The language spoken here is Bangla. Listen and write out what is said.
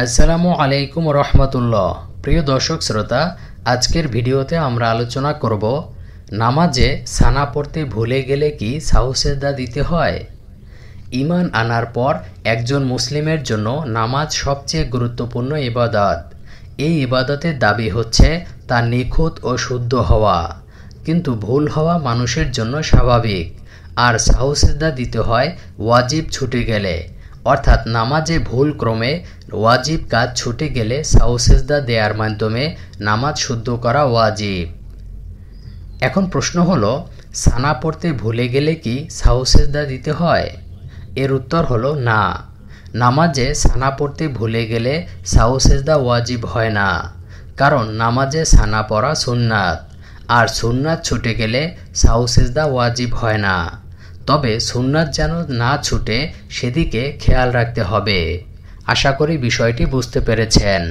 আসসালামু আলাইকুম রহমতুল্লাহ। প্রিয় দর্শক শ্রোতা, আজকের ভিডিওতে আমরা আলোচনা করব নামাজে সানা পড়তে ভুলে গেলে কি সাহু সেজদা দিতে হয়। ঈমান আনার পর একজন মুসলিমের জন্য নামাজ সবচেয়ে গুরুত্বপূর্ণ ইবাদত। এই ইবাদতের দাবি হচ্ছে তা নিখুঁত ও শুদ্ধ হওয়া, কিন্তু ভুল হওয়া মানুষের জন্য স্বাভাবিক। আর সাহু সেজদা দিতে হয় ওয়াজিব ছুটে গেলে, অর্থাৎ নামাজে ভুল ক্রমে ওয়াজিব কাজ ছুটে গেলে সাহু সেজদা দেওয়ার মাধ্যমে নামাজ শুদ্ধ করা ওয়াজিব। এখন প্রশ্ন হলো, সানা পড়তে ভুলে গেলে কি সাহু সেজদা দিতে হয়? এর উত্তর হলো না। নামাজে সানা পড়তে ভুলে গেলে সাহু সেজদা ওয়াজিব হয় না, কারণ নামাজে সানা পড়া সুন্নাত, আর সুন্নাত ছুটে গেলে সাহু সেজদা ওয়াজিব হয় না। তবে সুন্নাত যেন না ছুটে সেদিকে খেয়াল রাখতে হবে। আশা করি বিষয়টি বুঝতে পেরেছেন।